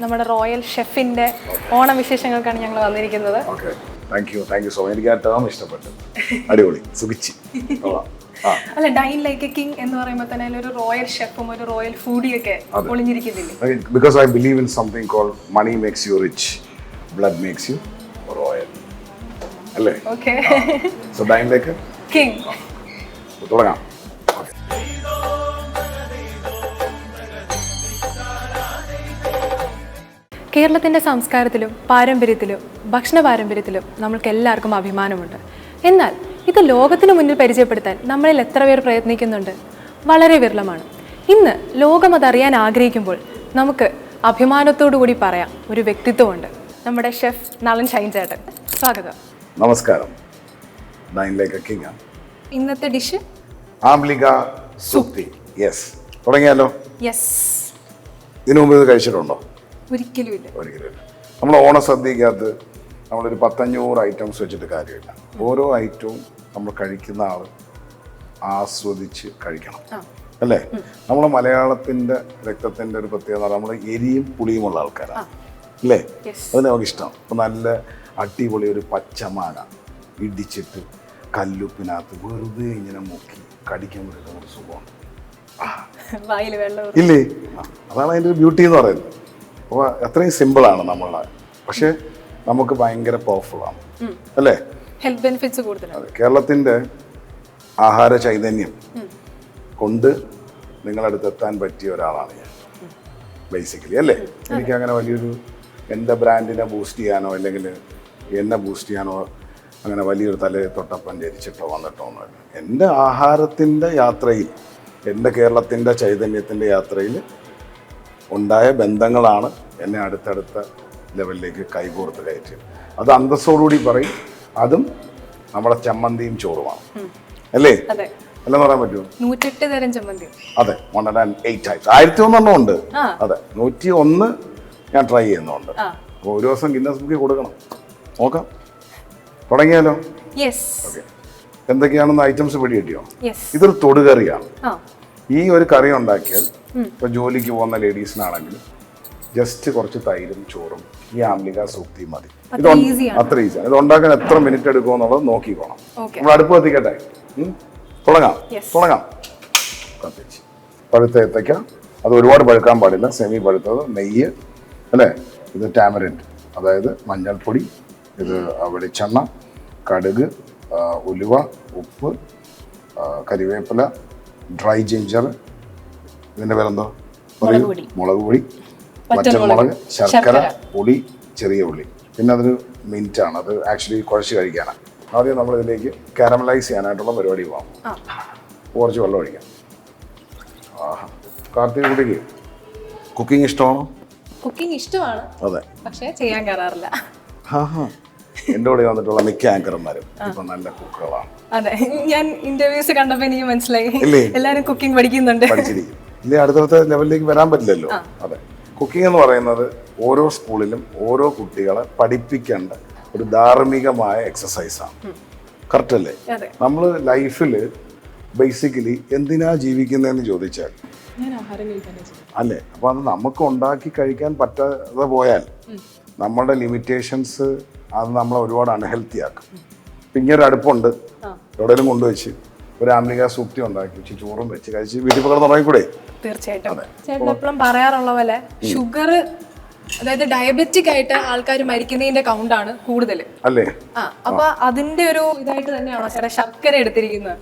നമ്മുടെ റോയൽ ഷെഫിന്റെ ഓണം വിശേഷങ്ങൾക്കാണ് ഞങ്ങൾ വന്നിരിക്കുന്നത്. Thank you so much. എനിക്ക് ആ ടേം ഇഷ്ടപ്പെട്ടു. അടിപൊളി സുഖിച്ച്. അല്ല, ഡൈൻ ലൈക്ക് എ കിങ് എന്ന് പറയുമ്പോൾ തന്നെ ഒരു റോയൽ ഷെഫും ഒരു റോയൽ ഫുഡിയൊക്കെ ഒളിഞ്ഞിരിക്കുന്നില്ലേ? Because I believe in something called money makes you rich, blood makes you royal. അല്ലേ? Okay. So dine like a king. തുടങ്ങാം. കേരളത്തിൻ്റെ സംസ്കാരത്തിലും പാരമ്പര്യത്തിലും ഭക്ഷണ പാരമ്പര്യത്തിലും നമ്മൾക്ക് എല്ലാവർക്കും അഭിമാനമുണ്ട്. എന്നാൽ ഇത് ലോകത്തിന് മുന്നിൽ പരിചയപ്പെടുത്താൻ നമ്മളിൽ എത്ര പേർ പ്രയത്നിക്കുന്നുണ്ട്? വളരെ വിരളമാണ്. ഇന്ന് ലോകം അതറിയാൻ ആഗ്രഹിക്കുമ്പോൾ നമുക്ക് അഭിമാനത്തോടു കൂടി പറയാം, ഒരു വ്യക്തിത്വമുണ്ട്. നമ്മുടെ ഷെഫ് നളൻ ഷൈൻ ചേട്ടൻ. സ്വാഗതം. നമസ്കാരം. Dine like a king. ഇന്നത്തെ ഡിഷ് ആംബ്ലിക സുക്തി. യെസ്, തുടങ്ങിയാലോ? യെസ്. ഇതിനു മുമ്പ് ഇത് കഴിച്ചിട്ടുണ്ടോ? ഒരിക്കലുമില്ല. നമ്മൾ ഓണസദ്യക്കകത്ത് നമ്മളൊരു 100-500 ഐറ്റംസ് വെച്ചിട്ട് കാര്യമില്ല. ഓരോ ഐറ്റവും നമ്മൾ കഴിക്കുന്ന ആൾ ആസ്വദിച്ച് കഴിക്കണം, അല്ലേ? നമ്മൾ മലയാളത്തിൻ്റെ രക്തത്തിൻ്റെ ഒരു പ്രത്യേകത, നമ്മൾ എരിയും പുളിയുമുള്ള ആൾക്കാരാണ്, അല്ലേ? അത് നമുക്ക് ഇഷ്ടം. അപ്പം നല്ല അടിപൊളി ഒരു പച്ചമാങ്ങ ഇടിച്ചിട്ട് കല്ലുപ്പിനകത്ത് വെറുതെ ഇങ്ങനെ മുക്കി കടിക്കാൻ പറ്റുന്ന ഒരു സുഖമാണ്. ഇല്ലേ? അതാണ് അതിൻ്റെ ഒരു ബ്യൂട്ടി എന്ന് പറയുന്നത്. അപ്പോൾ അത്രയും സിമ്പിളാണ് നമ്മളെ, പക്ഷെ നമുക്ക് ഭയങ്കര പവർഫുള്ളാണ്, അല്ലേ? ഹെൽത്ത് ബെനിഫിറ്റ്സ് കൂടുതലാണ്. അതെ. കേരളത്തിൻ്റെ ആഹാര ചൈതന്യം കൊണ്ട് നിങ്ങളടുത്ത് എത്താൻ പറ്റിയ ഒരാളാണ് ഞാൻ ബേസിക്കലി, അല്ലേ? എനിക്കങ്ങനെ വലിയൊരു എൻ്റെ ബ്രാൻഡിനെ ബൂസ്റ്റ് ചെയ്യാനോ അല്ലെങ്കിൽ എന്നെ ബൂസ്റ്റ് ചെയ്യാനോ അങ്ങനെ വലിയൊരു തലയെ തൊട്ടപ്പം ജനിച്ചിട്ടോ വന്നിട്ടോ ഒന്നുമില്ല. എൻ്റെ ആഹാരത്തിൻ്റെ യാത്രയിൽ, എൻ്റെ കേരളത്തിൻ്റെ ചൈതന്യത്തിൻ്റെ യാത്രയിൽ ഉണ്ടായ ബന്ധങ്ങളാണ് എന്നെ അടുത്തടുത്ത ലെവലിലേക്ക് കൈകോർത്ത് കയറ്റിയത്. അത് അന്തസ്സോടുകൂടി പറയും. അതും നമ്മുടെ ചമ്മന്തിയും ചോറുമാണ്, അല്ലേ? എല്ലാം പറയാൻ പറ്റുമോ? 108 തരം ചമ്മന്തി. അതെ, 108 types. 101 ഉണ്ട്. അതെ, 101 ഞാൻ ട്രൈ ചെയ്യുന്നുണ്ട്. അപ്പോൾ ഒരു ദിവസം ഗിന്നസ് ബുക്കിൽ കൊടുക്കണം. നോക്കാം. തുടങ്ങിയാലോ? ഓക്കെ. എന്തൊക്കെയാണെന്ന് ഐറ്റംസ് പിടി കിട്ടിയോ? ഇതൊരു തൊടുകറിയാണ്. ഈ ഒരു കറി ഉണ്ടാക്കിയാൽ ഇപ്പോൾ ജോലിക്ക് പോകുന്ന ലേഡീസിനാണെങ്കിൽ ജസ്റ്റ് കുറച്ച് തൈരും ചോറും ഈ ആംബ്ലിക സൂക്തി മതി. അത്ര ഈസിയാണ്. ഇത് ഉണ്ടാക്കാൻ എത്ര മിനിറ്റ് എടുക്കുമെന്നുള്ളത് നോക്കിക്കോണം. നമ്മൾ അടുപ്പ് കത്തിക്കട്ടെ. തുടങ്ങാം. കത്തിച്ച് പഴുത്ത ഏത്തയ്ക്ക, അത് ഒരുപാട് പഴുക്കാൻ പാടില്ല, സെമി പഴുത്തത്, നെയ്യ്, അല്ലേ? ഇത് ടാമറിൻഡ്, അതായത് മഞ്ഞൾപ്പൊടി, ഇത് വെളിച്ചെണ്ണ, കടുക്, ഉലുവ, ഉപ്പ്, കരിവേപ്പില, ഡ്രൈ ജിഞ്ചർ, ഇതിൻ്റെ പേരെന്തോ? മുളക് പൊടി, പച്ചമുളക്, ശർക്കര, പൊടി, ചെറിയ ഉള്ളി. പിന്നെ അതൊരു മിൻറ്റാണ്, അത് ആക്ച്വലി കുഴച്ച് കഴിക്കാനാണ്. ആദ്യം നമ്മൾ ഇതിലേക്ക് കാരമലൈസ് ചെയ്യാനായിട്ടുള്ള പരിപാടി പോകാം. കുറച്ച് വെള്ളം ഒഴിക്കാം. ആഹാ, കാർത്തിക കുട്ടിക്ക് കുക്കിംഗ് ഇഷ്ടമാണോ? കുക്കിംഗ് ഇഷ്ടമാണ്, അതെ, പക്ഷേ ചെയ്യാൻ കയറാറില്ല. എൻ്റെ കൂടെ വന്നിട്ടുള്ള മിക്ക ആങ്കർമാരും ഇപ്പൊ നല്ല കുക്കുകളാണ്. അതെ, ഞാൻ ഇന്റർവ്യൂസ് കണ്ടപ്പോൾ എനിക്ക് മനസ്സിലായി എല്ലാവരും കുക്കിംഗ് പഠിക്കുന്നുണ്ട്. പഠിച്ചിരിക്കും. ഇല്ലേ, അടുത്ത ലെവലിലേക്ക് വരാൻ പറ്റില്ലല്ലോ. അതെ, കുക്കിംഗ് എന്ന് പറയുന്നത് ഓരോ സ്കൂളിലും ഓരോ കുട്ടികളെ പഠിപ്പിക്കേണ്ട ഒരു ധാർമ്മികമായ എക്സസൈസാണ്. കറക്റ്റ് അല്ലേ? നമ്മൾ ലൈഫിൽ ബേസിക്കലി എന്തിനാ ജീവിക്കുന്നതെന്ന് ചോദിച്ചാൽ അല്ലേ, അപ്പോൾ അത് നമുക്ക് ഉണ്ടാക്കി കഴിക്കാൻ പറ്റാതെ പോയാൽ നമ്മളുടെ ലിമിറ്റേഷൻസ് അത് നമ്മളെ ഒരുപാട് അൺഹെൽത്തി ആക്കും. ഇപ്പം ഇങ്ങനെ ഒരു അടുപ്പുണ്ട്, എവിടെയെങ്കിലും കൊണ്ടുവച്ച് ഒരു ആംബ്ലിക സൂക്തി ഉണ്ടാക്കി ചോറും വെച്ച് കഴിച്ച് വീട്ടിൽ പകർന്ന് തുടങ്ങിക്കൂടെ? തീർച്ചയായിട്ടും. ചേട്ടൻ എപ്പോഴും പറയാറുള്ള പോലെ ഷുഗർ, അതായത് ഡയബറ്റിക് ആയിട്ട് ആൾക്കാർ മരിക്കുന്നതിന്റെ കൗണ്ടാണ് കൂടുതൽ, അല്ലേ? അപ്പൊ അതിന്റെ ഒരു ഇതായിട്ട് തന്നെയാണോ ചേട്ടാ ശർക്കര എടുത്തിരിക്കുന്നത്,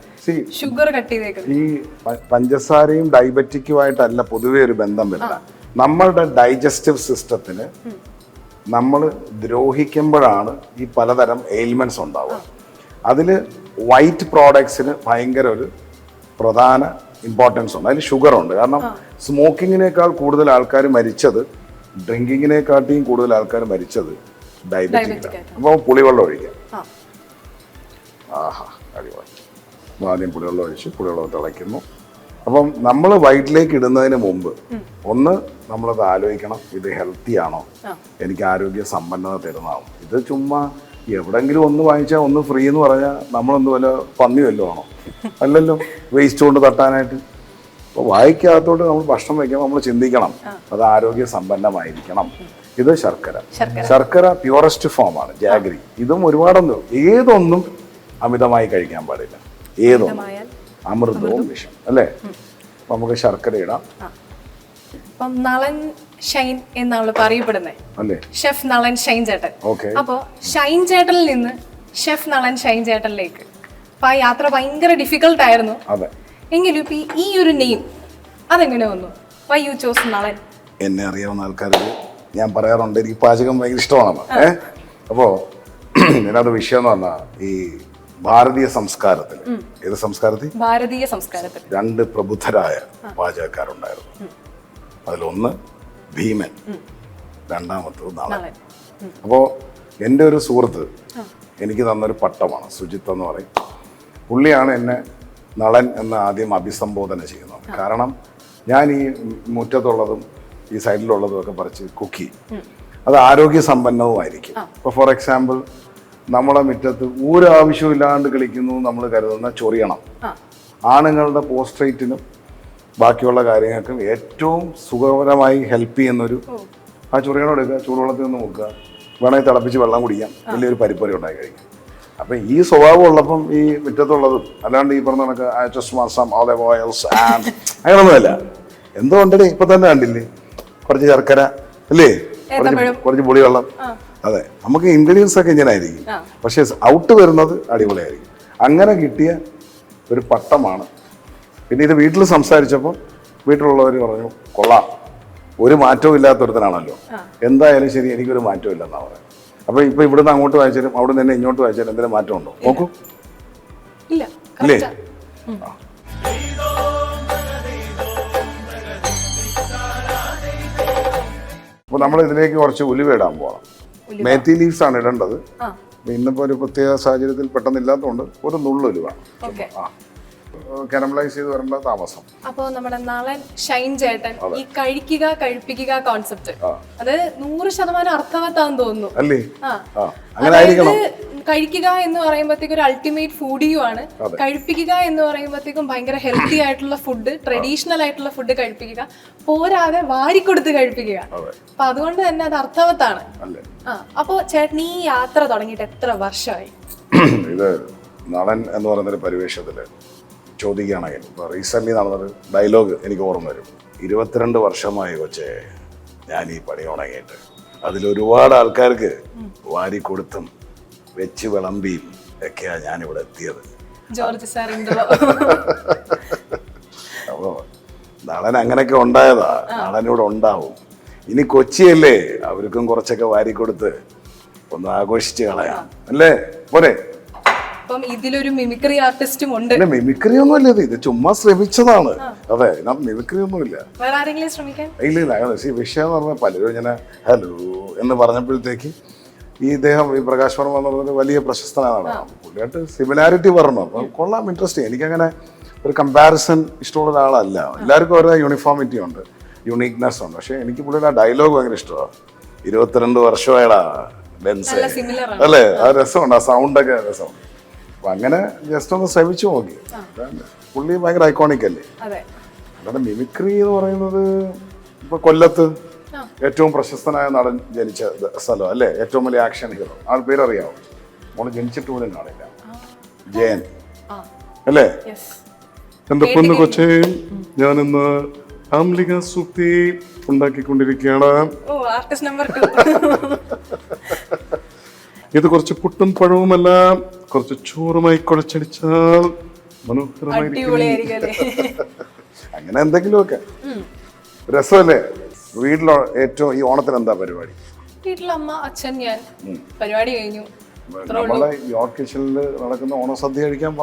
ഷുഗർ കട്ട് ചെയ്തേക്കുന്നത്? ഈ പഞ്ചസാരയും ഡയബറ്റിക്കുമായിട്ടല്ല പൊതുവെ ഒരു ബന്ധം വരുന്നത്. നമ്മളുടെ ഡൈജസ്റ്റീവ് സിസ്റ്റത്തിന് നമ്മൾ ദ്രോഹിക്കുമ്പോഴാണ് ഈ പലതരം എയിൽമെന്റ്സ് ഉണ്ടാവുക. അതിൽ വൈറ്റ് പ്രോഡക്ട്സിന് ഭയങ്കര ഒരു പ്രധാന ഇമ്പോർട്ടൻസ് ഉണ്ട്. അതിൽ ഷുഗർ ഉണ്ട്. കാരണം സ്മോക്കിങ്ങിനേക്കാൾ കൂടുതൽ ആൾക്കാർ മരിച്ചത്, ഡ്രിങ്കിങ്ങിനെക്കാട്ടിയും കൂടുതൽ ആൾക്കാർ മരിച്ചത് ഡയബറ്റിക്കാണ്. അപ്പോൾ പുളിവെള്ളം ഒഴിക്കാം. ആഹാ, അടിപൊളി. ആദ്യം പുളിവെള്ളം ഒഴിച്ച് പുളിവെള്ളം തിളയ്ക്കുന്നു. അപ്പം നമ്മൾ വയറ്റിലേക്ക് ഇടുന്നതിന് മുമ്പ് ഒന്ന് നമ്മളത് ആലോചിക്കണം, ഇത് ഹെൽത്തി ആണോ, എനിക്ക് ആരോഗ്യ സമ്പന്നത തരുന്നതാണോ. ഇത് ചുമ്മാ എവിടെങ്കിലും ഒന്ന് വാങ്ങിച്ചാൽ ഒന്ന് ഫ്രീ എന്ന് പറഞ്ഞാൽ നമ്മളൊന്ന് വല്ല പന്നി വല്ലതും ആണോ? അല്ലല്ലോ, വേസ്റ്റ് കൊണ്ട് തട്ടാനായിട്ട്. അപ്പോൾ വായിക്കകത്തോട്ട് നമ്മൾ ഭക്ഷണം വയ്ക്കുമ്പോൾ നമ്മൾ ചിന്തിക്കണം അത് ആരോഗ്യ സമ്പന്നമായിരിക്കണം. ഇത് ശർക്കര പ്യൂറസ്റ്റ് ഫോമാണ് ജാഗരി. ഇതും ഒരുപാടൊന്നും ഏതൊന്നും അമിതമായി കഴിക്കാൻ പാടില്ല. ഏതൊന്നും അമൃതവും വിഷം അല്ലേ. അപ്പൊ നമുക്ക് ശർക്കര ഇടാം. നളൻ ഷൈൻ എന്നാണ് പറയപ്പെടുന്നത് അല്ലേ, ഷെഫ് നളൻ ഷൈൻ ചേട്ടൻ. ഓക്കെ. അപ്പോ ഷൈൻ ചേട്ടനിൽ നിന്ന് ഷെഫ് നളൻ ഷൈൻ ചേട്ടനിലേക്ക് അപ്പൊ ആ യാത്ര ഭയങ്കര ഡിഫിക്കൽട്ട് ആയിരുന്നു. അതെ. എങ്കിലും ഇപ്പൊ ഈ ഒരു നെയിം അതെങ്ങനെ വന്നു? Why you chose Nalan? എന്നെ അറിയാവുന്ന ആൾക്കാർക്ക് ഞാൻ പറയാറുണ്ട് എനിക്ക് പാചകം ഭയങ്കര ഇഷ്ടമാണെന്ന്. അപ്പോ ഇതിനകത്ത് വിഷയം എന്ന് പറഞ്ഞാൽ ഈ ഭാരതീയ സംസ്കാരത്തിൽ, ഏത് സംസ്കാരത്തിൽ? ഭാരതീയ സംസ്കാരത്തിൽ 2 പ്രബുദ്ധരായ പാചകക്കാരുണ്ടായിരുന്നു. അതിലൊന്ന് ഭീമൻ, രണ്ടാമത്തത് നളൻ. അപ്പോ എൻ്റെ ഒരു സുഹൃത്ത് എനിക്ക് തന്നൊരു പട്ടമാണ്, സുജിത്ത് എന്ന് പറയും. പുള്ളിയാണ് എന്നെ നളൻ എന്ന് ആദ്യം അഭിസംബോധന ചെയ്യുന്നത്. കാരണം ഞാൻ ഈ മുറ്റത്തുള്ളതും ഈ സൈഡിലുള്ളതും ഒക്കെ പറിച്ച് കുക്ക് ചെയ്യും. അത് ആരോഗ്യ സമ്പന്നവുമായിരിക്കും. ഇപ്പോൾ ഫോർ എക്സാമ്പിൾ നമ്മളെ മുറ്റത്ത് ഒരു ആവശ്യമില്ലാണ്ട് കളിക്കുന്നു നമ്മൾ കരുതുന്ന ചൊറിയണം ആണുങ്ങളുടെ പോസ്ട്രേറ്റിനും ബാക്കിയുള്ള കാര്യങ്ങൾക്കും ഏറ്റവും സുഖകരമായി ഹെൽപ്പ് ചെയ്യുന്നൊരു ആ ചൊറിയണം എടുക്കുക, ചൂടുവെള്ളത്തിൽ നിന്ന് മുക്കുക, വേണമെങ്കിൽ തിളപ്പിച്ച് വെള്ളം കുടിക്കാം, വലിയൊരു പരിപ്പറി ഉണ്ടാക്കി കഴിക്കാം. അപ്പം ഈ സ്വഭാവം ഉള്ളപ്പം ഈ മുറ്റത്തുള്ളതും അല്ലാണ്ട് ഈ പറഞ്ഞ കണക്ക് ജസ്റ്റ് മാസം ഓലിവ് ഓയിൽസ് അങ്ങനൊന്നുമല്ല. എന്തുകൊണ്ടേ ഇപ്പൊ തന്നെ കണ്ടില്ലേ, കുറച്ച് ശർക്കര അല്ലേ, കുറച്ച് പുളിവെള്ളം. അതെ, നമുക്ക് ഇൻഗ്രീഡിയൻസ് ഒക്കെ ഇങ്ങനെ ആയിരിക്കും, പക്ഷെ ഔട്ട് വരുന്നത് അടിപൊളിയായിരിക്കും. അങ്ങനെ കിട്ടിയ ഒരു പട്ടമാണ്. പിന്നെ ഇത് വീട്ടിൽ സംസാരിച്ചപ്പോൾ വീട്ടിലുള്ളവർ പറഞ്ഞു കൊള്ളാം, ഒരു മാറ്റവും ഇല്ലാത്തൊരുത്തനാണല്ലോ, എന്തായാലും ശരി എനിക്കൊരു മാറ്റവും ഇല്ലെന്നാ പറയാം. അപ്പൊ ഇപ്പൊ ഇവിടുന്ന് അങ്ങോട്ട് വായിച്ചാലും അവിടെ നിന്ന് ഇങ്ങോട്ട് വായിച്ചാലും എന്തെങ്കിലും മാറ്റം ഉണ്ടോ? നോക്കൂ, ഇല്ലേ? അപ്പൊ നമ്മൾ ഇതിലേക്ക് കുറച്ച് ഉലുവ ഇടാൻ പോകണം. മേത്തി ലീവ്സ് ആണ് ഇടേണ്ടത്. ഇന്നിപ്പോ ഒരു പ്രത്യേക സാഹചര്യത്തിൽ പെട്ടെന്ന് ഇല്ലാത്തതുകൊണ്ട് ഒരു നുള്ളു ഉലുവ കാരമലൈസ് ചെയ്ത് വരേണ്ട താമസം. അപ്പോ നമ്മുടെ നളൻ ഷൈൻ ചേട്ടൻ ഈ കഴിക്കുക കഴിപ്പിക്കുക കോൺസെപ്റ്റ് അത് 100% അർത്ഥവത്താന്ന് തോന്നുന്നു അല്ലേ? അങ്ങനെ ആയിരിക്കണം. കഴിക്കുക എന്ന് പറയുമ്പോഴത്തേക്കും ഒരു അൾട്ടിമേറ്റ് ഫുഡിയും ആണ്. കഴിപ്പിക്കുക എന്ന് പറയുമ്പോഴത്തേക്കും ഭയങ്കര ഹെൽത്തി ആയിട്ടുള്ള ഫുഡ്, ട്രഡീഷണൽ ആയിട്ടുള്ള ഫുഡ് കഴിപ്പിക്കുക, പോരാതെ വാരിക്കൊടുത്ത് കഴിപ്പിക്കുക. അപ്പൊ അതുകൊണ്ട് തന്നെ അത് അർത്ഥവത്താണ്. അപ്പോ ചേട്ടൻ ഈ യാത്ര തുടങ്ങിയിട്ട് എത്ര വർഷമായി? ഇത് നളൻ എന്ന് പറയുന്നൊരു പരിവേഷത്തില് ചോദിക്കുകയാണെങ്കിൽ ഇപ്പോൾ റീസെൻ്റ്ലി നടന്നൊരു ഡയലോഗ് എനിക്ക് ഓർമ്മ വരും. 22 വർഷമായി കൊച്ചേ ഞാൻ ഈ പണി തുടങ്ങിയിട്ട്. അതിലൊരുപാട് ആൾക്കാർക്ക് വാരി കൊടുത്തും വെച്ച് വിളമ്പിയും ഒക്കെയാണ് ഞാനിവിടെ എത്തിയത്. അപ്പോൾ നളൻ അങ്ങനെയൊക്കെ ഉണ്ടായതാ, നളനിവിടെ ഉണ്ടാവും. ഇനി കൊച്ചിയല്ലേ, അവർക്കും കുറച്ചൊക്കെ വാരി കൊടുത്ത് ഒന്ന് ആഘോഷിച്ച് കളയാം അല്ലേ? പോരെ? ഇതിലൊരു മിമിക്രി ആർട്ടിസ്റ്റും ഉണ്ട്. മിമിക്രി ഒന്നുമില്ല, ഇത് ചുമ്മാ ശ്രമിച്ചതാണ്. അതെ, മിമിക്രി ഒന്നുമില്ല. ഇല്ല, വിഷയം എന്ന് പറഞ്ഞാൽ പലരും ഇങ്ങനെ ഹലോ എന്ന് പറഞ്ഞപ്പോഴത്തേക്ക് ഈ ഇദ്ദേഹം ഈ പ്രകാശ് വർമ്മ എന്ന് പറഞ്ഞത് വലിയ പ്രശസ്തനാണ്. പുള്ളിയായിട്ട് സിമിലാരിറ്റി പറഞ്ഞു. അപ്പം കൊള്ളാം, ഇൻട്രസ്റ്റിംഗ്. എനിക്കങ്ങനെ ഒരു കമ്പാരിസൺ ഇഷ്ടമുള്ള ഒരാളല്ല. എല്ലാവർക്കും ഓരോ യൂണിഫോമിറ്റി ഉണ്ട്, യുണീക്നെസ് ഉണ്ട്. പക്ഷെ എനിക്ക് പുള്ളിയുടെ ആ ഡയലോഗ് ഭയങ്കര ഇഷ്ടമാണ്. 22 വർഷമായടാ ബെൻസ് അല്ലേ, ആ രസമുണ്ട്, ആ സൗണ്ടൊക്കെ രസമുണ്ട്. അപ്പൊ അങ്ങനെ ജസ്റ്റ് ഒന്ന് ശ്രമിച്ചു നോക്കി. പുള്ളി ഭയങ്കര ഐക്കോണിക് അല്ലേ. അല്ലാതെ മിമിക്രി എന്ന് പറയുന്നത് ഇപ്പൊ കൊല്ലത്ത് ഏറ്റവും പ്രശസ്തനായ നടൻ ജനിച്ച സ്ഥലം അല്ലേ, ഏറ്റവും വലിയ ആക്ഷൻ ഹീറോ. ആൾ പേരറിയാവോ? മോള് ജനിച്ചിട്ട് പോലും കാണില്ല, ജയൻ അല്ലേ? എന്റെ പൊന്നു കൊച്ചേ, ഞാനിന്ന് ആംലിക സൂക്തി ഉണ്ടാക്കിക്കൊണ്ടിരിക്കുകയാണ്. ഇത് കുറച്ച് പുട്ടും പഴവുമല്ല, കുറച്ച് ചോറുമായി കുഴച്ചടിച്ചാൽ മനോഹരമായിരിക്കും. അങ്ങനെ എന്തെങ്കിലുമൊക്കെ രസമല്ലേ? വീട്ടിലോ ഏറ്റവും ഈ ഓണത്തിന് എന്താ പരിപാടി? വീട്ടിലമ്മ, അച്ഛൻ, ഞാൻ. പരിപാടി കഴിഞ്ഞു. നമ്മളെ യോർക്ക് കിച്ചണിൽ നടക്കുന്ന ഓണസദ്യ കഴിക്കാൻ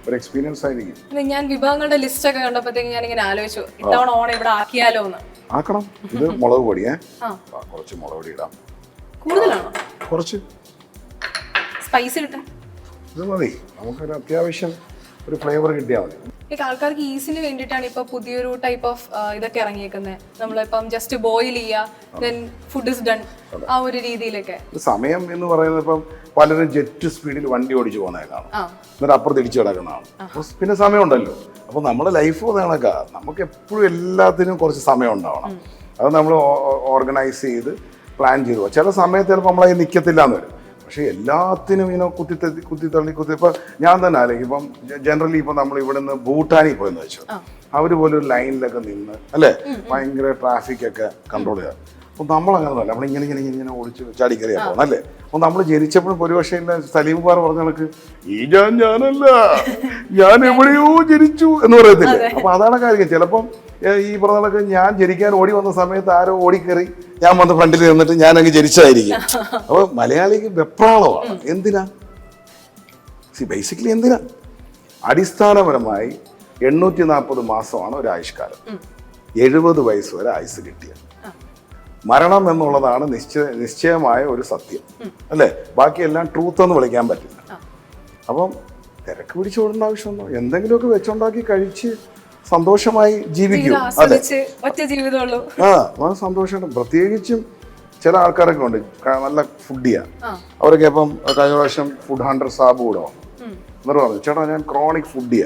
ഒരു എക്സ്പീരിയൻസ് ആയിരിക്കും. ഞാൻ വിഭവങ്ങളുടെ ലിസ്റ്റ് ഒക്കെ കണ്ടപ്പോഴത്തേക്ക് ഞാൻ ഇങ്ങനെ ആലോചിച്ചു, ഇത്തവണ ഓണം ഇവിടെ ആക്കിയാലോ എന്ന്. ആക്കണം. ഇത് മുളക് പൊടിയേ, കുറച്ച് മുളക് പൊടി ഇടാം. കൂടുതലാണോ? കുറച്ച് സ്പൈസി കിട്ടാൻ ഇത് മതി. നമുക്കൊരു അത്യാവശ്യം ഒരു ഫ്ലേവർ കിട്ടിയാൽ മതി. ആൾക്കാർക്ക് ഈസിന് വേണ്ടിയിട്ടാണ് ഇപ്പൊ പുതിയൊരു ടൈപ്പ് ഓഫ് ഇതൊക്കെ ഇറങ്ങിയേക്കുന്നത്. നമ്മളിപ്പം ജസ്റ്റ് ബോയിൽ ചെയ്യുക, ദെൻ ഫുഡ് ഇസ് ഡൺ, ആ ഒരു രീതിയിലൊക്കെ. സമയം എന്ന് പറയുന്നത് ഇപ്പം പലരും ജെറ്റ് സ്പീഡിൽ വണ്ടി ഓടിച്ചു പോകുന്നതിനാണ്, എന്നിട്ട് അപ്പുറത്ത് ഇടിച്ചു കിടക്കുന്നതാണ്. പിന്നെ സമയമുണ്ടല്ലോ. അപ്പോൾ നമ്മുടെ ലൈഫ് കണക്കാ, നമുക്ക് എപ്പോഴും എല്ലാത്തിനും കുറച്ച് സമയം ഉണ്ടാവണം. അത് നമ്മൾ ഓർഗനൈസ് ചെയ്ത് പ്ലാൻ ചെയ്തു പോകും. ചില സമയത്ത് ചിലപ്പോൾ നമ്മളത് നിൽക്കത്തില്ല എന്ന് വരും. പക്ഷേ എല്ലാത്തിനും ഇങ്ങനെ കുത്തിത്തള്ളി ഇപ്പം ഞാൻ തന്നെ ആലോചിക്കും. ഇപ്പം ജനറലി ഇപ്പം നമ്മൾ ഇവിടെ നിന്ന് ഭൂട്ടാനിൽ പോയെന്ന് വെച്ചു, അവർ പോലും ഒരു ലൈനിലൊക്കെ നിന്ന് അല്ലേ, ഭയങ്കര ട്രാഫിക്കൊക്കെ കൺട്രോൾ ചെയ്യുക. അപ്പോൾ നമ്മളങ്ങനെ അല്ല, നമ്മളിങ്ങനെ ഇങ്ങനെ ഇങ്ങനെ ഓടിച്ച് ചാടിക്കറിയാ പോകണം അല്ലേ. അപ്പോൾ നമ്മൾ ജനിച്ചപ്പോഴും ഒരുപക്ഷെ സലീം കുമാർ പറഞ്ഞ കണക്ക് ഈ ഞാനല്ല, ഞാൻ എവിടെയോ ജനിച്ചു എന്ന് പറയത്തില്ലേ. അപ്പോൾ അതാണ് കാര്യം. ചിലപ്പം ഈ പറഞ്ഞ കണക്ക് ഞാൻ ജനിക്കാൻ ഓടി വന്ന സമയത്ത് ആരോ ഓടിക്കറി ഞാൻ വന്ന് ഫ്രണ്ടിൽ നിന്നിട്ട് ഞാൻ അങ്ങ് ജനിച്ചതായിരിക്കും. അപ്പോൾ മലയാളിക്ക് വെപ്രാളമാണ്. എന്തിനാ? ബേസിക്കലി എന്തിനാ? അടിസ്ഥാനപരമായി 840 മാസമാണ് ഒരു ആയുഷ്കാലം. 70 വയസ്സ് വരെ ആയുസ് കിട്ടിയത്. മരണം എന്നുള്ളതാണ് നിശ്ചയമായ ഒരു സത്യം അല്ലേ. ബാക്കിയെല്ലാം ട്രൂത്ത് എന്ന് വിളിക്കാൻ പറ്റില്ല. അപ്പം തിരക്ക് പിടിച്ചോടേണ്ട ആവശ്യമൊന്നും, എന്തെങ്കിലുമൊക്കെ വെച്ചുണ്ടാക്കി കഴിച്ച് സന്തോഷമായി ജീവിക്കും. അതെ, സന്തോഷം. പ്രത്യേകിച്ചും ചില ആൾക്കാരൊക്കെ ഉണ്ട് നല്ല ഫുഡിയാ. അവരൊക്കെ ഇപ്പം കഴിഞ്ഞ പ്രാവശ്യം ഫുഡ് ഹണ്ടർ സാബ് കൂടെ എന്നിട്ട് പറഞ്ഞു, ചേട്ടാ ഞാൻ ക്രോണിക് ഫുഡി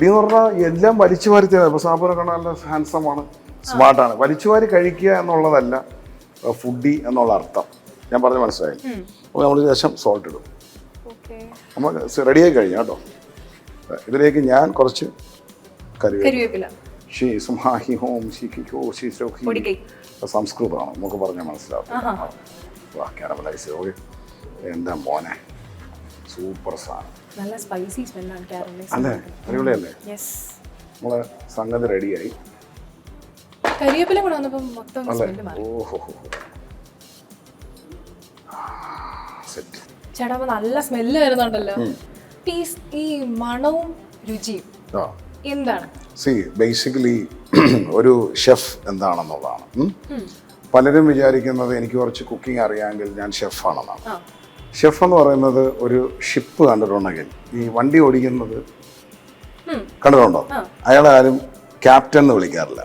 എന്ന് പറഞ്ഞാൽ എല്ലാം വലിച്ചു വാരി തരാം. ഇപ്പൊ സാബിനെ കാണാൻ നല്ല ഹാൻസമാണ്, സ്മാർട്ടാണ്. വലിച്ചുവാരി കഴിക്കുക എന്നുള്ളതല്ല ഫുഡി എന്നുള്ള അർത്ഥം. ഞാൻ പറഞ്ഞ മനസ്സിലായി. അപ്പോൾ നമ്മൾ ശേഷം സോൾട്ട് ഇടും. നമ്മൾ റെഡിയായി കഴിഞ്ഞു കേട്ടോ. ഇതിലേക്ക് ഞാൻ കുറച്ച് കറിവേപ്പില. സംസ്കൃതമാണ്, നമുക്ക് പറഞ്ഞാൽ മനസ്സിലാവും. എൻ്റെ മോനെ സൂപ്പർ സാധനം അല്ലേ, അടിപൊളിയല്ലേ. നമ്മളെ സംഗതി റെഡിയായി. കരിവേപ്പില കൂടെ വന്നപ്പോൾ മൊത്തം ചേട്ടാ നല്ല സ്മെല്ല് വരുന്നുണ്ടല്ലോ. ഈ മണവും രുചിയും എന്താണ്? ബേസിക്കലി ഒരു ഷെഫ് എന്താണെന്നുള്ളതാണ്. പലരും വിചാരിക്കുന്നത് എനിക്ക് കുറച്ച് കുക്കിംഗ് അറിയാമെങ്കിൽ ഞാൻ ഷെഫാണെന്നാണ്. ഷെഫ് എന്ന് പറയുന്നത് ഒരു ഷിപ്പ് കണ്ടിട്ടുണ്ടെങ്കിൽ, ഈ വണ്ടി ഓടിക്കുന്നത് കണ്ടിട്ടുണ്ടോ, അയാളെ ആരും ക്യാപ്റ്റൻ എന്ന് വിളിക്കാറില്ല,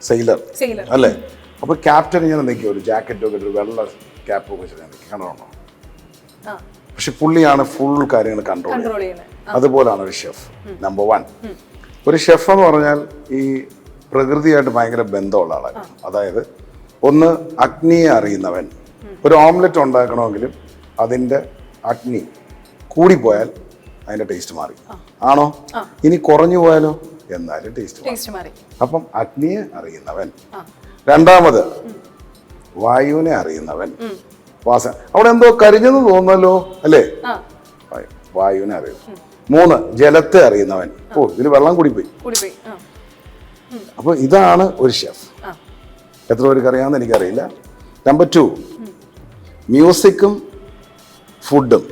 സെയിലർ അല്ലേ. അപ്പൊ ക്യാപ്റ്റൻ ഇങ്ങനെ നിൽക്കും, ഒരു ജാക്കറ്റ് ഒക്കെ ഒരു വെള്ള ക്യാപ്പ് ഒക്കെ വെച്ചിട്ട് കണ്ടോ. പക്ഷെ പുള്ളിയാണ് ഫുൾ കാര്യങ്ങൾ കൺട്രോൾ ചെയ്യുന്നത്. അതുപോലാണ് ഒരു ഷെഫ്. നമ്പർ 1, ഒരു ഷെഫ് എന്ന് പറഞ്ഞാൽ ഈ പ്രകൃതിയായിട്ട് ഭയങ്കര ബന്ധമുള്ള ആളാണ്. അതായത് ഒന്ന് അഗ്നിയെ അറിയുന്നവൻ. ഒരു ഓംലെറ്റ് ഉണ്ടാക്കണമെങ്കിലും അതിൻ്റെ അഗ്നി കൂടിപ്പോയാൽ അതിൻ്റെ ടേസ്റ്റ് മാറി. ആണോ? ഇനി കുറഞ്ഞു പോയാലോ? എന്നാലും ടേസ്റ്റ് മാറി. അപ്പം അഗ്നിയെ അറിയുന്നവൻ. രണ്ടാമത് വായുവിനെ അറിയുന്നവൻ. വാസന അവിടെ എന്തോ കരിഞ്ഞെന്ന് തോന്നല്ലോ അല്ലേ, വായുവിനെ അറിയും. 3 ജലത്തെ അറിയുന്നവൻ. ഇതിൽ വെള്ളം കൂടിപ്പോയി. അപ്പൊ ഇതാണ് ഒരു ഷെഫ്. എത്ര പേർക്ക് അറിയാമെന്ന് എനിക്കറിയില്ല. നമ്പർ 2, മ്യൂസിക്കും ഫുഡും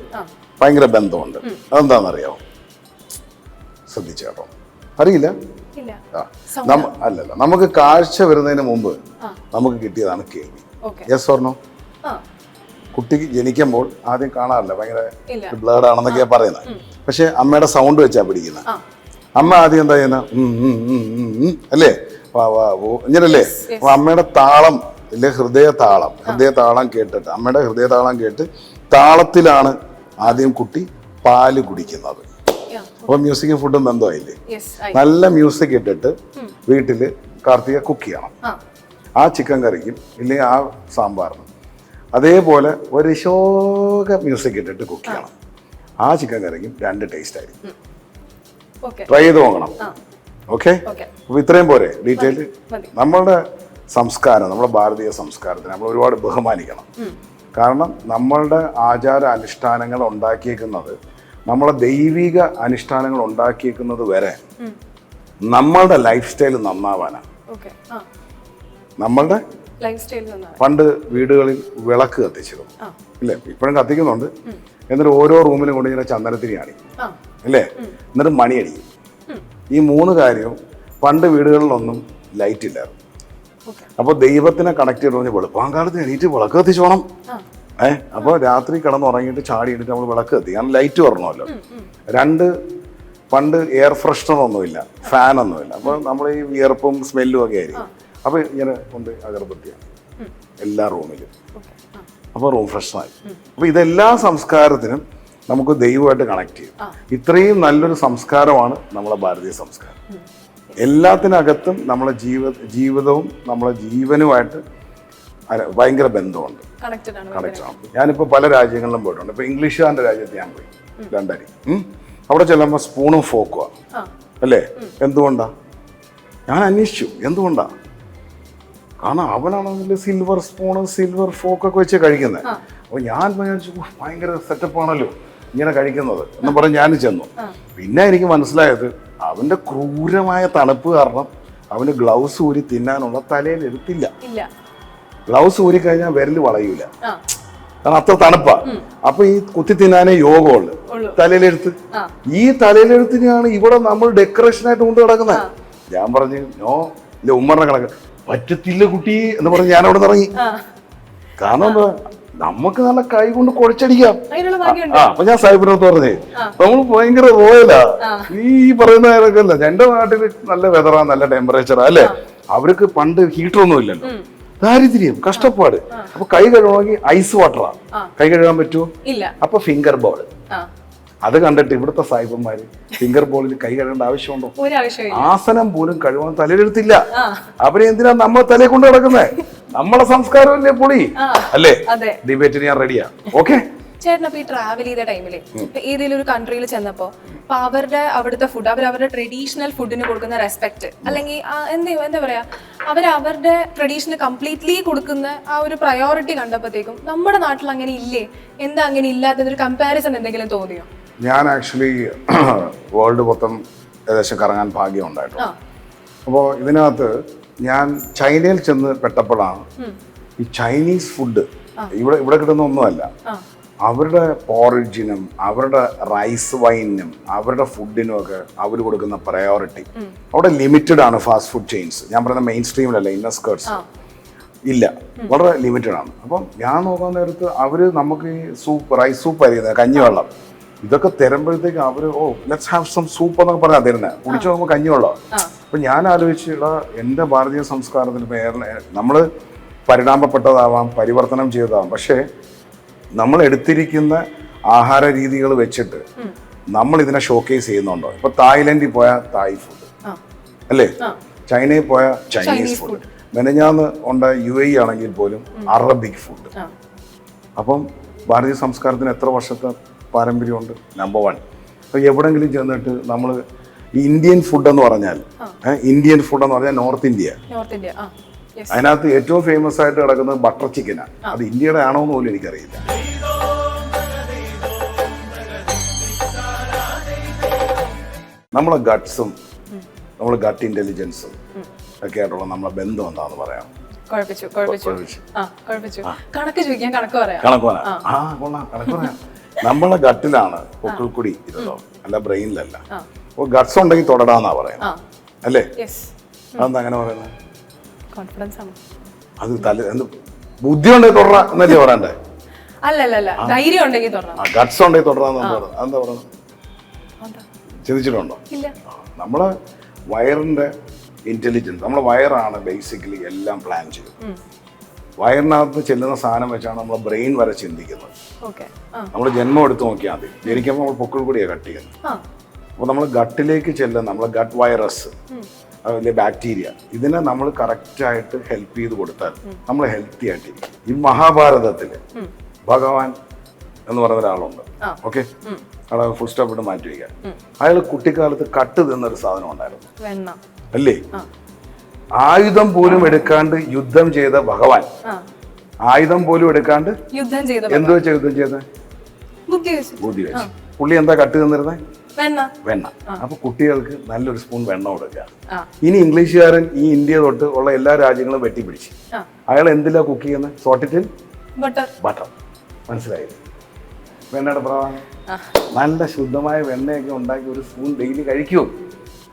ഭയങ്കര ബന്ധമുണ്ട്. അതെന്താണെന്നറിയാമോ? ശ്രദ്ധിച്ചേട്ടോ. അറിയില്ല? അല്ലല്ല, നമുക്ക് കാഴ്ച വരുന്നതിന് മുമ്പ് നമുക്ക് കിട്ടിയതാണ് കേൾവി. Yes or no? കുട്ടിക്ക് ജനിക്കുമ്പോൾ ആദ്യം കാണാറില്ല, ഭയങ്കര ബ്ലേഡ് ആണെന്നൊക്കെയാ പറയുന്നത്. പക്ഷെ അമ്മയുടെ സൗണ്ട് വെച്ചാ പിടിക്കുന്നത്. അമ്മ ആദ്യം എന്താ ചെയ്യുന്ന അല്ലേ, ഇങ്ങനല്ലേ. അപ്പൊ അമ്മയുടെ താളം ഇല്ലേ, ഹൃദയതാളം കേട്ടിട്ട്, അമ്മയുടെ ഹൃദയതാളം കേട്ട് താളത്തിലാണ് ആദ്യം കുട്ടി പാല് കുടിക്കുന്നത്. അപ്പൊ മ്യൂസിക്കും ഫുഡും ബന്ധമായില്ലേ. നല്ല മ്യൂസിക് ഇട്ടിട്ട് വീട്ടില് കാർത്തിക കുക്ക് ചെയ്യണം. ആ ചിക്കൻ കറിക്കും ഇല്ലെങ്കിൽ ആ സാമ്പാറിനും അതേപോലെ ഒരു ശോക മ്യൂസിക് ഇട്ടിട്ട് കുക്ക് ചെയ്യണം. ആ ചിക്കൻ കറിക്കും 2 ടേസ്റ്റ് ആയിരിക്കും. ട്രൈ ചെയ്ത് നോക്കണം. ഓക്കെ, അപ്പൊ ഇത്രയും പോരെ ഡീറ്റെയിൽ. നമ്മളുടെ സംസ്കാരം, നമ്മുടെ ഭാരതീയ സംസ്കാരത്തിന് നമ്മൾ ഒരുപാട് ബഹുമാനിക്കണം. കാരണം നമ്മളുടെ ആചാര അനുഷ്ഠാനങ്ങൾ ഉണ്ടാക്കിയേക്കുന്നത്, നമ്മളെ ദൈവിക അനുഷ്ഠാനങ്ങൾ ഉണ്ടാക്കിയേക്കുന്നത് വരെ നമ്മളുടെ ലൈഫ് സ്റ്റൈൽ നന്നാവാനാണ്. നമ്മളുടെ പണ്ട് വീടുകളിൽ വിളക്ക് കത്തിച്ചിരുന്നു ഇല്ലേ, ഇപ്പോഴും കത്തിക്കുന്നുണ്ട്. എന്നിട്ട് ഓരോ റൂമിലും കൊണ്ട് ഇങ്ങനെ ചന്ദനത്തിരി കാണിക്കും അല്ലേ, എന്നിട്ട് മണി അടിക്കും. ഈ 3 കാര്യവും പണ്ട് വീടുകളിലൊന്നും ലൈറ്റ് ഇല്ലായിരുന്നു. അപ്പോൾ ദൈവത്തിനെ കണക്ട് ചെയ്ത് പറഞ്ഞ് വെളുപ്പാങ്കാലത്ത് എണീറ്റ് വിളക്ക് കത്തിച്ചോണം. അപ്പോൾ രാത്രി കിടന്നുറങ്ങിയിട്ട് ചാടി എടുത്ത് നമ്മൾ വിളക്ക് കത്തി, കാരണം ലൈറ്റ് വരണമല്ലോ. 2, പണ്ട് എയർ ഫ്രഷ്നർ ഒന്നുമില്ല, ഫാനൊന്നുമില്ല. അപ്പോൾ നമ്മൾ ഈ വിയർപ്പും സ്മെല്ലും ഒക്കെ ആയിരിക്കും. അപ്പോൾ ഇങ്ങനെ കൊണ്ട് അഗർബത്തിയാണ് എല്ലാ റൂമിലും. അപ്പോൾ റൂം ഫ്രഷായി. അപ്പോൾ ഇതെല്ലാ സംസ്കാരത്തിനും നമുക്ക് ദൈവമായിട്ട് കണക്ട് ചെയ്യും. ഇത്രയും നല്ലൊരു സംസ്കാരമാണ് നമ്മളെ ഭാരതീയ സംസ്കാരം. എല്ലാത്തിനകത്തും നമ്മളെ ജീവിതവും നമ്മളെ ജീവനുമായിട്ട് ഭയങ്കര ബന്ധമുണ്ട്, കണക്റ്റഡ് ആണ്. ഞാനിപ്പോൾ പല രാജ്യങ്ങളിലും പോയിട്ടുണ്ട്. ഇപ്പോൾ ഇംഗ്ലീഷുകാരൻ്റെ രാജ്യത്ത് ഞാൻ പോയി, ലണ്ടനിൽ. അവിടെ ചെല്ലുമ്പോൾ സ്പൂണും ഫോക്കുമാണ് അല്ലേ? എന്തുകൊണ്ടാ? ഞാൻ അന്വേഷിച്ചു എന്തുകൊണ്ടാ. കാരണം അവനാണെങ്കിൽ സിൽവർ സ്പൂണ് സിൽവർ ഫോക്കൊക്കെ വെച്ച് കഴിക്കുന്നത്. അപ്പോൾ ഞാൻ വിചാരിച്ചു ഭയങ്കര സെറ്റപ്പാണല്ലോ ഇങ്ങനെ കഴിക്കുന്നത് എന്ന് പറഞ്ഞ് ഞാൻ ചെന്നു. പിന്നെ എനിക്ക് മനസ്സിലായത് അവൻ്റെ ക്രൂരമായ തണുപ്പ് കാരണം അവന് ഗ്ലൗസ് ഊരി തിന്നാനുള്ള തലയിൽ എടുത്തില്ല. ഗ്ലൗസ് ഊരി കഴിഞ്ഞാൽ വിരൽ വളയൂല, കാരണം അത്ര തണുപ്പാ. അപ്പൊ ഈ കുത്തി തിന്നാനേ യോഗമുള്ളു. തലയിലെടുത്ത്, ഈ തലയിലെടുത്തിനാണ് ഇവിടെ നമ്മൾ ഡെക്കറേഷനായിട്ട് കൊണ്ട് കിടക്കുന്നത്. ഞാൻ പറഞ്ഞു നോ, ഇല്ല ഉമ്മറിനെ കണക്ക് പറ്റത്തില്ല കുട്ടി എന്ന് പറഞ്ഞ് ഞാൻ അവിടെ ഇറങ്ങി. കാരണം എന്താ, നമുക്ക് നല്ല കൈ കൊണ്ട് കുഴച്ചടിക്കാം. അപ്പൊ ഞാൻ സാഹിബിനോട് പറഞ്ഞേ, നമ്മൾ ഭയങ്കര റോയലാ ഈ പറയുന്ന കാര്യമല്ല. എന്റെ നാട്ടിൽ നല്ല വെതറാ, നല്ല ടെമ്പറേച്ചറാ അല്ലെ. അവർക്ക് പണ്ട് ഹീറ്റർ ഒന്നും ഇല്ലല്ലോ, ദാരിദ്ര്യം, കഷ്ടപ്പാട്. അപ്പൊ കൈ കഴുകണമെങ്കിൽ ഐസ് വാട്ടറാ കൈ കഴുകാൻ പറ്റുമോ? അപ്പൊ ഫിംഗർ ബോൾ. അത് കണ്ടിട്ട് ഇവിടുത്തെ സാഹിബന്മാര് ഫിംഗർ ബോളിൽ കൈ കഴുകേണ്ട ആവശ്യമുണ്ടോ? ആസനം പോലും കഴുകാൻ തലയിലെടുത്തില്ല. അവരെ എന്തിനാ നമ്മൾ തലയെ കൊണ്ട് കിടക്കുന്നത്? നമ്മളെ സംസ്കാരമല്ലേ പൊളി അല്ലേ? ഡിബേറ്റിന് ഞാൻ റെഡിയാ. ഓക്കെ ചേട്ടനപ്പോ ഈ ട്രാവൽ ചെയ്ത ടൈമില് ഏതെങ്കിലും ഒരു കൺട്രിയിൽ ചെന്നപ്പോ അപ്പൊ അവിടുത്തെ ഫുഡ്, അവരുടെ ട്രഡീഷണൽ ഫുഡിന് കൊടുക്കുന്ന റെസ്പെക്ട്, അല്ലെങ്കിൽ എന്താ പറയാ, അവരുടെ ട്രഡീഷന് കംപ്ലീറ്റ്ലി കൊടുക്കുന്ന ആ ഒരു പ്രയോറിറ്റി കണ്ടപ്പോഴത്തേക്കും നമ്മുടെ നാട്ടിൽ അങ്ങനെ ഇല്ലേ? എന്താ അങ്ങനെ ഇല്ലാത്തതൊരു കമ്പാരിസൺ എന്തെങ്കിലും തോന്നിയോ? ഞാൻ ആക്ച്വലി വേൾഡ് മൊത്തം ഏകദേശം കറങ്ങാൻ ഭാഗ്യം ഉണ്ടായിട്ടുണ്ട്. അപ്പോൾ ഇതിനകത്ത് ഞാൻ ചൈനയിൽ ചെന്ന് പെട്ടപ്പോഴാണ് ഈ ചൈനീസ് ഫുഡ് ഇവിടെ കിട്ടുന്ന ഒന്നുമല്ല. അവരുടെ പോറിജിനും അവരുടെ റൈസ് വൈനും അവരുടെ ഫുഡിനും ഒക്കെ അവർ കൊടുക്കുന്ന പ്രയോറിറ്റി അവിടെ ലിമിറ്റഡ് ആണ്. ഫാസ്റ്റ് ഫുഡ് ചെയിൻസ്, ഞാൻ പറയുന്ന മെയിൻ സ്ട്രീമിലല്ല, ഇന്നർ സ്കേർട്സ് ഇല്ല, വളരെ ലിമിറ്റഡ് ആണ്. അപ്പം ഞാൻ നോക്കാൻ നേരത്ത് അവർ നമുക്ക് ഈ സൂപ്പ്, റൈസ് സൂപ്പ് ആയിരിക്കുന്നത്, കഞ്ഞിവെള്ളം, ഇതൊക്കെ തരുമ്പോഴത്തേക്ക് അവർ ലെറ്റ്സ് ഹാവ് സം സൂപ്പ് എന്നൊക്കെ പറഞ്ഞാൽ തരുന്നത്. കുടിച്ചു നോക്കുമ്പോൾ കഞ്ഞിവെള്ളം. അപ്പം ഞാൻ ആലോചിച്ചിടാ, എൻ്റെ ഭാരതീയ സംസ്കാരത്തിൽ നമ്മൾ പരിണാമപ്പെട്ടതാവാം, പരിവർത്തനം ചെയ്തതാവാം, പക്ഷേ നമ്മൾ എടുത്തിരിക്കുന്ന ആഹാര രീതികൾ വെച്ചിട്ട് നമ്മൾ ഇതിനെ ഷോക്കേസ് ചെയ്യുന്നുണ്ടോ? ഇപ്പൊ തായ്ലൻഡിൽ പോയാൽ തായ് ഫുഡ് അല്ലേ, ചൈനയിൽ പോയാൽ ചൈനീസ് ഫുഡ്, മെനഞ്ഞാന്ന് UAE ആണെങ്കിൽ പോലും അറബിക് ഫുഡ്. അപ്പം ഭാരതീയ സംസ്കാരത്തിന് എത്ര വർഷത്തെ പാരമ്പര്യമുണ്ട്? നമ്പർ 1. അപ്പൊ എവിടെങ്കിലും ചെന്നിട്ട് നമ്മൾ ഇന്ത്യൻ ഫുഡ് എന്ന് പറഞ്ഞാൽ നോർത്ത് ഇന്ത്യ, അതിനകത്ത് ഏറ്റവും ഫേമസ് ആയിട്ട് കിടക്കുന്നത് ബട്ടർ ചിക്കനാണ്. അത് ഇന്ത്യയുടെ ആണോ എന്ന് പോലും എനിക്കറിയില്ല. നമ്മളെ ഗട്ട്സും നമ്മളെ ഗട്ട് ഇന്റലിജൻസും ഒക്കെ ആയിട്ടുള്ള നമ്മളെ ബന്ധം എന്താന്ന് പറയാം. നമ്മളെ ഗട്ടിലാണ് പൊക്കിൾക്കുടി ഇരുന്നോ, അല്ല ബ്രെയിനിലല്ല. അപ്പൊ ഗട്ട്സ് ഉണ്ടെങ്കിൽ തൊടടാന്നാ പറയുന്നത് അല്ലേ? അതെന്താ അങ്ങനെ പറയുന്നത്? അത് ബുദ്ധി ഉണ്ടെങ്കിൽ തൊടറ എന്നല്ലേ പറയണ്ടേ? ഗട്ട്സ് ഉണ്ടെങ്കിൽ തൊടറാന്ന് അതെന്താ പറയുന്നത്? ചിന്തിച്ചിട്ടുണ്ടോ? നമ്മളെ വയറിന്റെ ഇന്റലിജൻസ്, നമ്മളെ വയറാണ് ബേസിക്കലി എല്ലാം പ്ലാൻ ചെയ്യും. വയറിനകത്ത് ചെല്ലുന്ന സാധനം വെച്ചാണ് നമ്മളെ ബ്രെയിൻ വരെ ചിന്തിക്കുന്നത്. നമ്മൾ ജന്മം എടുത്ത് നോക്കിയാൽ മതി, ജനിക്കുമ്പോൾ നമ്മൾ പൊക്കിൾ കൂടിയാണ് കട്ട് ചെയ്യുന്നത്. അപ്പോൾ നമ്മൾ ഗട്ടിലേക്ക് ചെല്ലുന്ന നമ്മളെ ഗട്ട് വൈറസ്, അതിലെ ബാക്ടീരിയ, ഇതിനെ നമ്മൾ കറക്റ്റായിട്ട് ഹെൽപ്പ് ചെയ്ത് കൊടുത്താൽ നമ്മൾ ഹെൽത്തി ആയിട്ടിരിക്കും. ഈ മഹാഭാരതത്തിൽ ഭഗവാൻ എന്ന് പറയുന്ന ഒരാളുണ്ട്. ഓക്കെ, അയാളെ ഫുൾ സ്റ്റോപ്പ് ഇട്ട് മാറ്റി വയ്ക്കാൻ. അയാൾ കുട്ടിക്കാലത്ത് കട്ട് തിന്നൊരു സാധനം ഉണ്ടായിരുന്നു അല്ലേ? ആയുധം പോലും എടുക്കാണ്ട് യുദ്ധം ചെയ്ത ഭഗവാൻ, ആയുധം പോലും എടുക്കാണ്ട് എന്ത് വെച്ചാ യുദ്ധം ചെയ്തത്? ബുദ്ധി വെച്ച്. പുള്ളി എന്താ കട്ട് തിന്നിരുന്നത്? വെണ്ണ. അപ്പൊ കുട്ടികൾക്ക് നല്ലൊരു സ്പൂൺ വെണ്ണ കൊടുക്കുക. ഇനി ഇംഗ്ലീഷുകാരൻ ഈ ഇന്ത്യ തൊട്ട് ഉള്ള എല്ലാ രാജ്യങ്ങളും വെട്ടിപ്പിടിച്ച് അയാൾ എന്തിലാ കുക്ക് ചെയ്യുന്നത്? സോട്ടിൽ ബട്ടർ. മനസ്സിലായില്ലേ വെണ്ണയുടെ പ്രാധാന്യം? നല്ല ശുദ്ധമായ വെണ്ണയൊക്കെ ഉണ്ടാക്കി ഒരു സ്പൂൺ ഡെയിലി കഴിക്കൂ.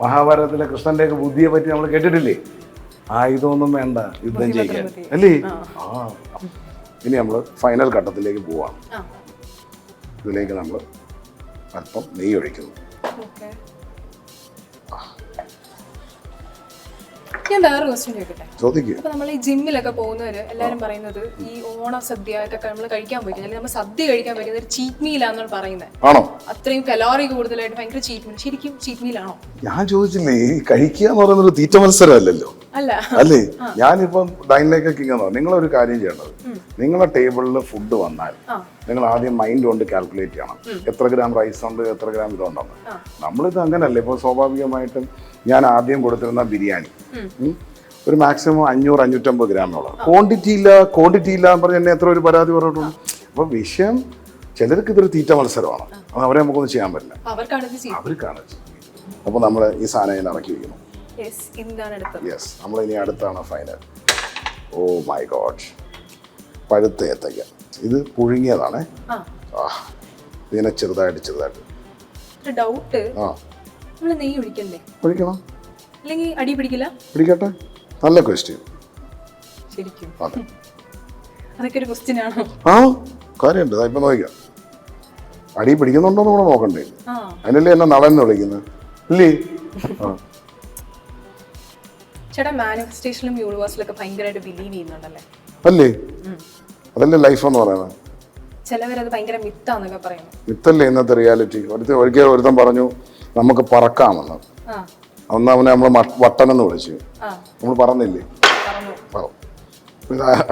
മഹാഭാരതത്തിലെ കൃഷ്ണന്റെ ഒക്കെ ബുദ്ധിയെ പറ്റി നമ്മൾ കേട്ടിട്ടില്ലേ? ആയുധമൊന്നും വേണ്ട യുദ്ധം ചെയ്യിക്കാൻ അല്ലേ? ഇനി നമ്മൾ ഫൈനൽ ഘട്ടത്തിലേക്ക് പോവാണ്. ഇതിലേക്ക് നമ്മൾ അല്പം നെയ്യ് ഒഴിക്കുന്നു. ഞാൻ വേറെ ക്വസ്റ്റ്യൻ ചോദിക്കട്ടെ? ചോദിക്കുക. ഇപ്പൊ നമ്മൾ ഈ ജിമ്മിലൊക്കെ പോകുന്നവര് എല്ലാരും പറയുന്നത് ഈ ഓണ സദ്യ ഒക്കെ നമ്മൾ കഴിക്കാൻ പോയി കഴിഞ്ഞാൽ നമ്മൾ സദ്യ കഴിക്കാൻ പറ്റുന്നത് ഒരു ചീറ്റ് മീലാന്നാണ് പറയുന്നത്. ആണോ? അത്രയും കലോറി കൂടുതലായിട്ട് ഭയങ്കര ചീറ്റ് മീൽ. ശരിക്കും ചീറ്റ് മീലാണോ? ഞാൻ ചോദിച്ചില്ലേ, ഈ കഴിക്കുക എന്ന് പറയുന്നത് തീറ്റ മത്സരമല്ലല്ലോ അല്ല അല്ലേ? ഞാനിപ്പം ഡൈനിലേക്കൊക്കെ ഇങ്ങനെ, നിങ്ങളൊരു കാര്യം ചെയ്യേണ്ടത്, നിങ്ങളുടെ ടേബിളിൽ ഫുഡ് വന്നാൽ നിങ്ങൾ ആദ്യം മൈൻഡ് കൊണ്ട് കാൽക്കുലേറ്റ് ചെയ്യണം എത്ര ഗ്രാം റൈസ് ഉണ്ട്, എത്ര ഗ്രാം ഇതുണ്ടെന്ന്. നമ്മളിത് അങ്ങനല്ലേ. ഇപ്പോൾ സ്വാഭാവികമായിട്ടും ഞാൻ ആദ്യം കൊടുത്തിരുന്ന ബിരിയാണി ഒരു മാക്സിമം 500-550 ഗ്രാമോളം. ക്വാണ്ടിറ്റി ഇല്ല എന്ന് പറഞ്ഞ് എന്നെ എത്ര ഒരു പരാതി പറഞ്ഞിട്ടുണ്ട്. അപ്പൊ വിഷയം ചിലർക്ക് ഇതൊരു തീറ്റ മത്സരമാണ്. അത് അവരെ നമുക്കൊന്നും ചെയ്യാൻ പറ്റില്ല, അവർക്കാണ്. അപ്പൊ നമ്മൾ ഈ സാധനം ഞാൻ ഇറക്കി വയ്ക്കുന്നു. യെസ്, നമ്മൾ ഇനി അടുത്താണ് ഫൈനൽ. ഓ മൈ ഗോഡ്, പഴുത്ത ഏത്തയ്ക്ക. ഇത് പുഴുങ്ങിയതാണേ. ഇതിനെ ചെറുതായിട്ട് ഡൗട്ട്, നെയ്യ് ഒഴിക്കണ്ടേ? ഒഴിക്കണം, അല്ലെങ്കിൽ അടി പിടിക്കില്ല? പിടിക്കട്ടെ. നല്ല ക്വസ്റ്റ്യൻ. ശരിക്കും അതെ, അതൊക്കെ ഒരു ക്വസ്റ്റ്യൻ ആണോ? ആ കാര്യമുണ്ട്. ഇപ്പൊ നോക്കാം, അടി പിടിക്കുന്നുണ്ടോന്ന് കൂടെ നോക്കണ്ടേ. അതിനല്ലേ എന്നെ നളന്ന് വിളിക്കുന്നത് ഇല്ലേ? ചേട്ടാ മാനിഫെസ്റ്റേഷനിലും യൂണിവേഴ്സിലൊക്കെ ഭയങ്കരമായിട്ട് ബിലീവ് ചെയ്യുന്നുണ്ടല്ലേ? അല്ലേ? അതല്ലേ ലൈഫ് എന്ന് പറയുന്നത്. ചിലവരത് ഭയങ്കര മിത്താന്നൊക്കെ പറയുന്നു. മിത്തല്ലേ ഇന്നത്തെ റിയാലിറ്റി. ഒരിക്കൽ ഒരുത്തൻ പറഞ്ഞു നമുക്ക് പറക്കാമെന്ന്. അന്ന് അവനെ നമ്മൾ വട്ടനെന്ന് വിളിച്ചു. നമ്മൾ പറഞ്ഞില്ലേ?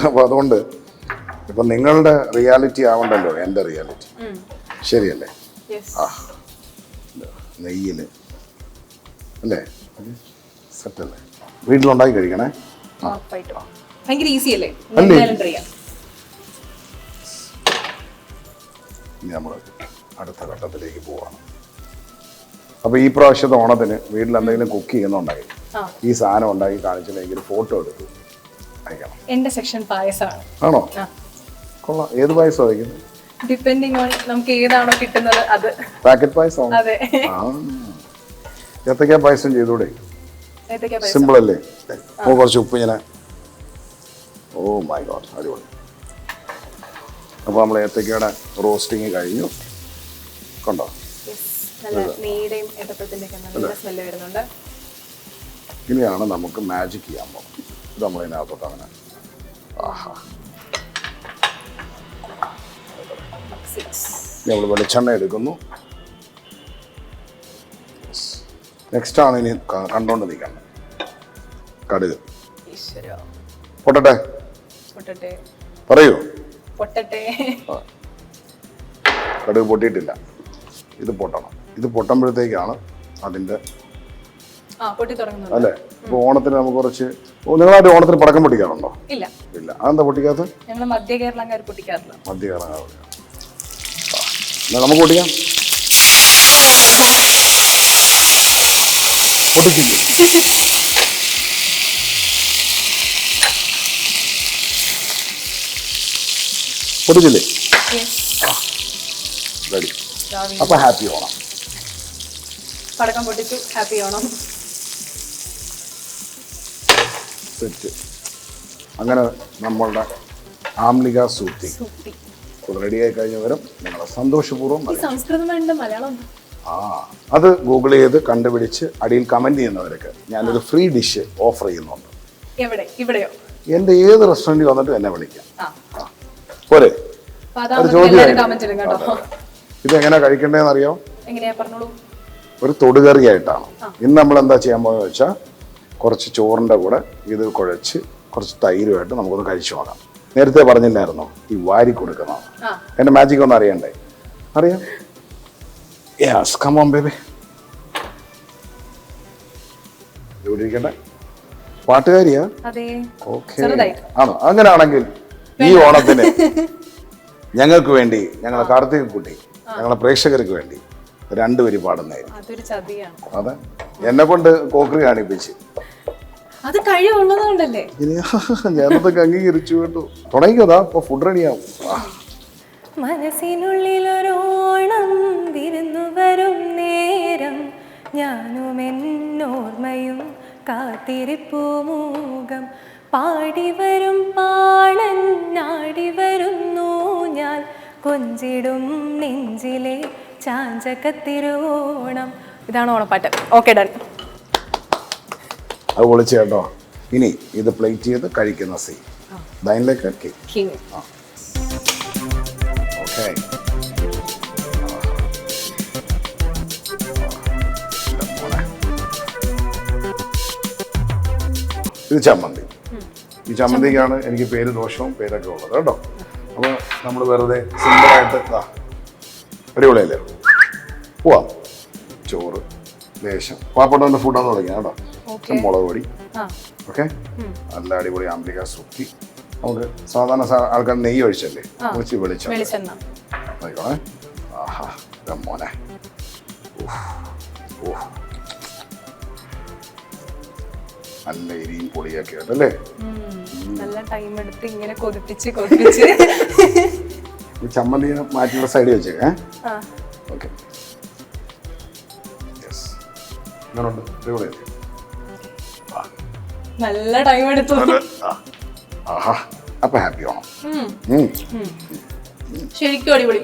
അപ്പൊ അതുകൊണ്ട് ഇപ്പൊ നിങ്ങളുടെ റിയാലിറ്റി ആവണ്ടല്ലോ എന്റെ റിയാലിറ്റി. ശരിയല്ലേ? ആ നെയ്യില് അല്ലേ? സെറ്റല്ലേ? വീട്ടിലുണ്ടാക്കി കഴിക്കണേ. ഭയങ്കര ഈസി അല്ലേ? ഇനി നമ്മൾ അടുത്ത ഘട്ടത്തിലേക്ക് പോവാണ്. അപ്പൊ ഈ പ്രാവശ്യത്തെ ഓണത്തിന് വീട്ടിൽ എന്തെങ്കിലും കുക്ക് ചെയ്യുന്നുണ്ടായി ഈ സാധനം ഉണ്ടാക്കി കാണിച്ചില്ലെങ്കിൽ ഫോട്ടോ എടുത്തു അയക്കണം. എന്റെ സെക്ഷൻ പായസമാണ്. ആണോ? കൊള്ളാം. ഏത് പായസം വയ്ക്കുന്നത്? ഡിപെൻഡിങ് ഓൺ നമുക്ക് ഏതാണോ കിട്ടുന്നത് അത്. പാക്കറ്റ് പായസം? അതെ. ഏത്തക്ക പായസം ചെയ്തൂടെ? സിമ്പിൾ അല്ലേ? കുറച്ച് ഉപ്പ് ഇങ്ങനെ. ഓ മൈ ഗോഡ്, അടിപൊളി. അപ്പോൾ നമ്മൾ ഏത്തക്കയുടെ റോസ്റ്റിങ് കഴിഞ്ഞു. കണ്ടോ? ഇനിയാണ് നമുക്ക് മാജിക് ചെയ്യാൻ പോകുന്നത്. ഇത് നമ്മളതിനകത്തോട്ട് അങ്ങനെ നമ്മൾ വെളിച്ചെണ്ണ എടുക്കുന്നു. നെക്സ്റ്റ് ആണ് ഇനി കണ്ടോണ്ട് നിൽക്കണം. കടുക് പൊട്ടട്ടെ? പറയൂ. കടുക് പൊട്ടിയിട്ടില്ല, ഇത് പൊട്ടണം. ഇത് പൊട്ടുമ്പോഴത്തേക്കാണ് അതിന്റെ അല്ലേ? ഇപ്പൊ ഓണത്തിന് നമുക്ക് കുറച്ച്, നിങ്ങളായിട്ട് ഓണത്തിന് പടക്കം പൊട്ടിക്കാറുണ്ടോ? ഇല്ല. അതെന്താ പൊട്ടിക്കാത്ത? മധ്യ കേരളക്കാർ പൊട്ടിക്കാറില്ല. മധ്യ കേരളം നമുക്ക് പൊട്ടിക്കാം. പൊട്ടിച്ചില്ലേ? പൊട്ടിച്ചില്ലേ? റെഡി. അപ്പൊ ഹാപ്പി ഓണം. പടക്കം പൊട്ടിച്ചു, ഹാപ്പി ഓണം. സെറ്റ്. അങ്ങനെ നമ്മളുടെ ആംലിക സൂത്തി റെഡിയായി കഴിഞ്ഞ വരും നിങ്ങളെ സന്തോഷപൂർവ്വം. സംസ്കൃതം വേണ്ട മലയാളം? അത് ഗൂഗിൾ ചെയ്ത് കണ്ടുപിടിച്ച് അടിയിൽ കമന്റ് ചെയ്യുന്നവർക്ക് ഞാനൊരു ഫ്രീ ഡിഷ് ഓഫർ ചെയ്യുന്നുണ്ട്. ഇവിടെയോ? എന്റെ ഏത് റെസ്റ്റോറൻറ്റിൽ വന്നിട്ട് എന്നെ വിളിക്കാം. പോരെ? ഇതെങ്ങനെയാ കഴിക്കേണ്ടതെന്ന് അറിയോ? ഒരു തൊടുകറിയായിട്ടാണ്. ഇന്ന് നമ്മൾ എന്താ ചെയ്യാൻ പോകുന്നത് വെച്ചാൽ കുറച്ച് ചോറിൻ്റെ കൂടെ ഇത് കുഴച്ച് കുറച്ച് തൈരുമായിട്ട് നമുക്കൊന്ന് കഴിച്ചു നോക്കാം. നേരത്തെ പറഞ്ഞില്ലായിരുന്നോ ഈ വാരി കൊടുക്കണം? എന്റെ മാജിക് ഒന്നും അറിയണ്ടേ? അറിയാം. Yes, come on baby. ഇവിടെ ഇരിക്കട്ടെ. പാട്ടുകാരിയാ? ഓക്കെ. ആണോ? അങ്ങനെയാണെങ്കിൽ ഈ ഓണത്തിന് ഞങ്ങൾക്ക് വേണ്ടി, ഞങ്ങളെ കാർത്തിക് കുട്ടി, ഞങ്ങളെ പ്രേക്ഷകർക്ക് വേണ്ടി 2 വരി പാടുന്നതായിരുന്നു. അതെ, എന്നെ കൊണ്ട് കോക്രി കാണിപ്പിച്ച്. അത് കഴിവുള്ളതുകൊണ്ടല്ലേ? ഞാനതൊക്കെ അംഗീകരിച്ചു കേട്ടോ. തുടങ്ങിയതാ. ഇപ്പൊ ഫുഡ് റെഡിയാവും. മനസ്സിനുള്ളിലൊരോണം വിരുന്നു വരും നേരം ഞാനും എന്നോർമ്മയും കാത്തിരിപ്പൂമുഖം പാടി വരും പാടൻ നാടി വരുന്നു ഞാൻ കൊഞ്ചിടും നെഞ്ചിലെ ചാഞ്ചകത്തിരുവോണം. ഇതാണ് ഓണപ്പാട്ട്. Okay, done. അത് പൊളിച്ചു കേട്ടോ. ഇനി ഇത് പ്ലേറ്റ് ചെയ്ത് കഴിക്കുന്ന സീൻ ദൈനിലേക്ക് കിങ്. ഓക്കെ. ഇത് ചമ്മന്തി. ഈ ചമ്മന്തിക്കാണ് എനിക്ക് പേര് ദോഷവും പേരൊക്കെ ഉള്ളത് കേട്ടോ. അപ്പോൾ നമ്മൾ വെറുതെ സിമ്പിളായിട്ട് അടിപൊളിയല്ലേ പോവാം. ചോറ് ലേശം പാപ്പട്ടോൻ്റെ ഫുഡാന്ന് തുടങ്ങിയ കേട്ടോ. മുളക് പൊടി. ഓക്കെ. നല്ല അടിപൊളി ആംബ്ലിക സുത്തി. നമുക്ക് സാധാരണ ആൾക്കാർ നെയ്യ് ഒഴിച്ചല്ലേ, കുറച്ച് വെളിച്ചെണ്ണ ആയിക്കോണേ. ആഹാ മോനെ. നല്ല എരിയും പൊളിയൊക്കെ ആയിട്ടല്ലേ. നല്ല ടൈം എടുത്ത് ഇങ്ങനെ കൊതിപ്പിച്ച് കൊതിപ്പിച്ച് ചമ്മന്തി മാറ്റിയുള്ള സൈഡ് വെച്ചേക്കേ. ഓക്കെ. നല്ല ടൈം എടുത്തു. ആഹാ അപ്പൊ ഹാപ്പി ആണോ? ശരിക്കും അടിപൊളി.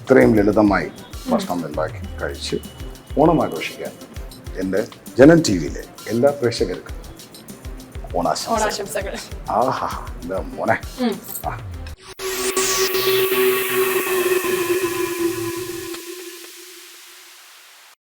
ഇത്രയും ലളിതമായി ഭക്ഷണം ഉണ്ടാക്കി കഴിച്ച് ഓണം ആഘോഷിക്കാൻ എൻ്റെ ജനം ടി വിയിലെ എല്ലാ പ്രേക്ഷകർക്കും ഓണാശംസകൾ. ആഹാ മോനെ.